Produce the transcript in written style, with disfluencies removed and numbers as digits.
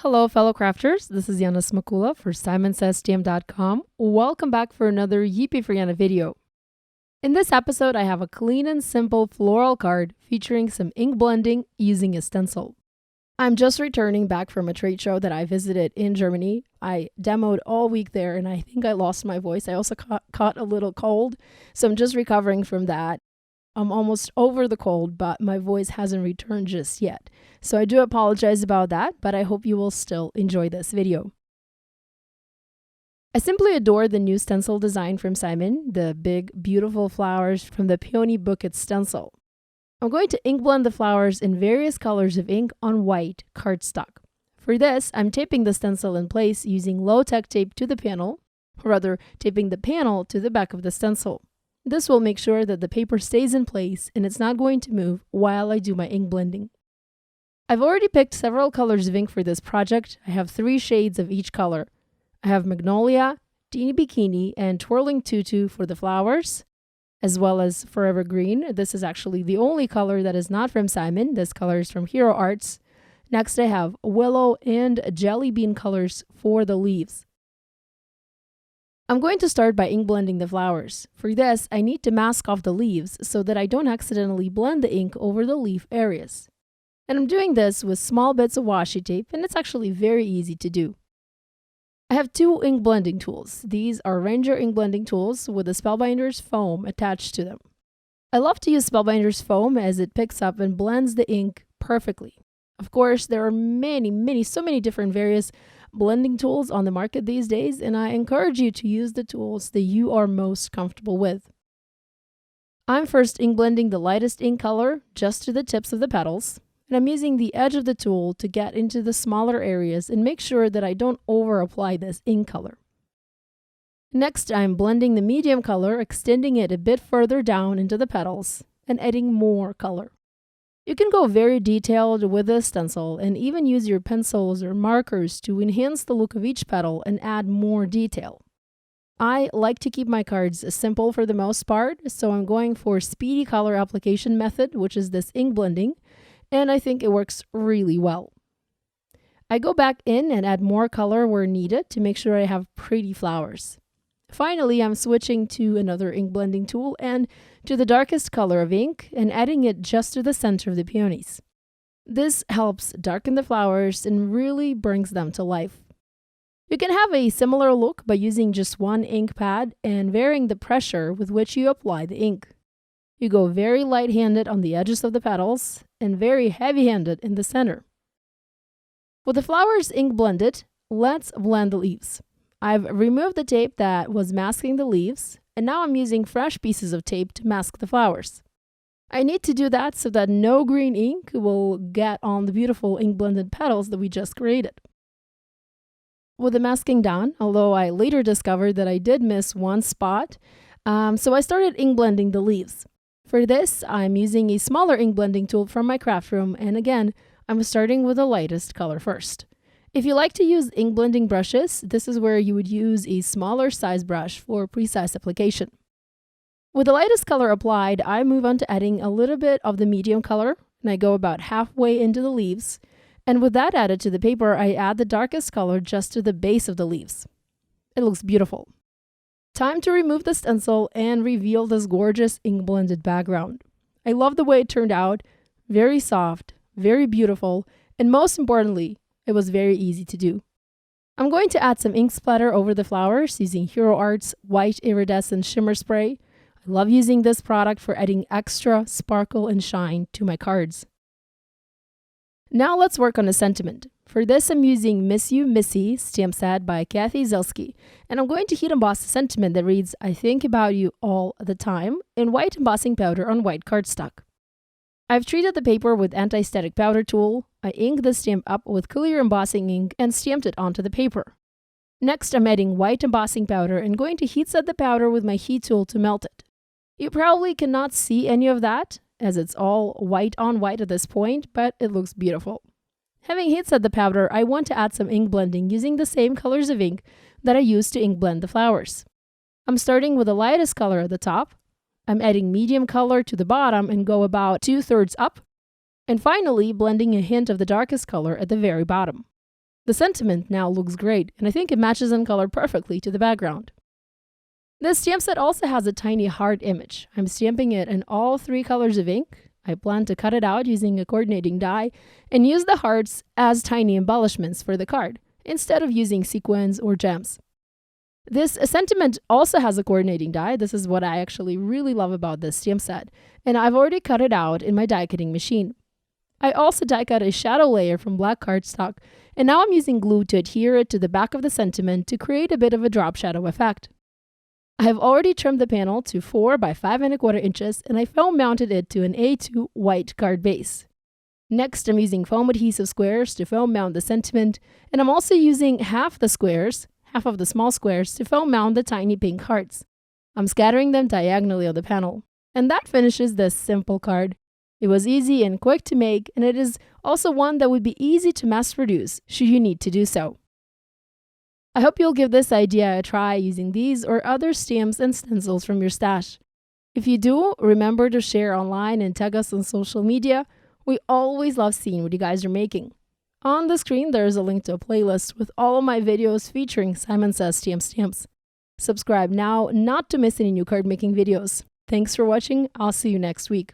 Hello, fellow crafters. This is Yana Smakula for SimonsSTM.com. Welcome back for another Yippee For Yana video. In this episode, I have a clean and simple floral card featuring some ink blending using a stencil. I'm just returning back from a trade show that I visited in Germany. I demoed all week there and I think I lost my voice. I also caught a little cold, so I'm just recovering from that. I'm almost over the cold, but my voice hasn't returned just yet. So I do apologize about that, but I hope you will still enjoy this video. I simply adore the new stencil design from Simon, the big, beautiful flowers from the Peony Bouquet stencil. I'm going to ink blend the flowers in various colors of ink on white cardstock. For this, I'm taping the stencil in place using low-tech tape to the panel, or rather, taping the panel to the back of the stencil. This will make sure that the paper stays in place and it's not going to move while I do my ink blending. I've already picked several colors of ink for this project. I have 3 shades of each color. I have Magnolia, Teeny Bikini, and Twirling Tutu for the flowers, as well as Forever Green. This is actually the only color that is not from Simon. This color is from Hero Arts. Next, I have Willow and Jelly Bean colors for the leaves. I'm going to start by ink blending the flowers. For this, I need to mask off the leaves so that I don't accidentally blend the ink over the leaf areas. And I'm doing this with small bits of washi tape, and it's actually very easy to do. I have 2 ink blending tools. These are Ranger ink blending tools with a Spellbinder's foam attached to them. I love to use Spellbinder's foam as it picks up and blends the ink perfectly. Of course, there are so many different various blending tools on the market these days, and I encourage you to use the tools that you are most comfortable with. I'm first ink blending the lightest ink color just to the tips of the petals, and I'm using the edge of the tool to get into the smaller areas and make sure that I don't over apply this ink color. Next, I'm blending the medium color, extending it a bit further down into the petals and adding more color. You can go very detailed with this stencil and even use your pencils or markers to enhance the look of each petal and add more detail. I like to keep my cards simple for the most part, so I'm going for speedy color application method, which is this ink blending, and I think it works really well. I go back in and add more color where needed to make sure I have pretty flowers. Finally, I'm switching to another ink blending tool and to the darkest color of ink and adding it just to the center of the peonies. This helps darken the flowers and really brings them to life. You can have a similar look by using just one ink pad and varying the pressure with which you apply the ink. You go very light-handed on the edges of the petals and very heavy-handed in the center. With the flowers ink blended, let's blend the leaves. I've removed the tape that was masking the leaves, and now I'm using fresh pieces of tape to mask the flowers. I need to do that so that no green ink will get on the beautiful ink blended petals that we just created. With the masking done, although I later discovered that I did miss one spot, so I started ink blending the leaves. For this, I'm using a smaller ink blending tool from my craft room, and again, I'm starting with the lightest color first. If you like to use ink blending brushes, this is where you would use a smaller size brush for precise application. With the lightest color applied, I move on to adding a little bit of the medium color, and I go about halfway into the leaves. And with that added to the paper, I add the darkest color just to the base of the leaves. It looks beautiful. Time to remove the stencil and reveal this gorgeous ink blended background. I love the way it turned out, very soft, very beautiful, and most importantly, it was very easy to do. I'm going to add some ink splatter over the flowers using Hero Arts White Iridescent Shimmer Spray. I love using this product for adding extra sparkle and shine to my cards. Now let's work on a sentiment. For this, I'm using Miss You, Missy stamp set by Kathy Zelski, and I'm going to heat emboss a sentiment that reads, I think about you all the time, in white embossing powder on white cardstock. I've treated the paper with anti-static powder tool. I inked the stamp up with clear embossing ink and stamped it onto the paper. Next, I'm adding white embossing powder and going to heat set the powder with my heat tool to melt it. You probably cannot see any of that, as it's all white on white at this point, but it looks beautiful. Having heat set the powder, I want to add some ink blending using the same colors of ink that I used to ink blend the flowers. I'm starting with the lightest color at the top. I'm adding medium color to the bottom and go about 2/3 up. And finally, blending a hint of the darkest color at the very bottom. The sentiment now looks great, and I think it matches in color perfectly to the background. This stamp set also has a tiny heart image. I'm stamping it in all 3 colors of ink. I plan to cut it out using a coordinating die and use the hearts as tiny embellishments for the card, instead of using sequins or gems. This sentiment also has a coordinating die. This is what I actually really love about this stamp set, and I've already cut it out in my die cutting machine. I also die cut a shadow layer from black cardstock, and now I'm using glue to adhere it to the back of the sentiment to create a bit of a drop shadow effect. I have already trimmed the panel to 4 by 5¼ inches, and I foam mounted it to an A2 white card base. Next, I'm using foam adhesive squares to foam mount the sentiment, and I'm also using half of the small squares, to foam mount the tiny pink hearts. I'm scattering them diagonally on the panel. And that finishes this simple card. It was easy and quick to make, and it is also one that would be easy to mass produce should you need to do so. I hope you'll give this idea a try using these or other stamps and stencils from your stash. If you do, remember to share online and tag us on social media. We always love seeing what you guys are making. On the screen, there is a link to a playlist with all of my videos featuring Simon Says stamps. Subscribe now not to miss any new card making videos. Thanks for watching. I'll see you next week.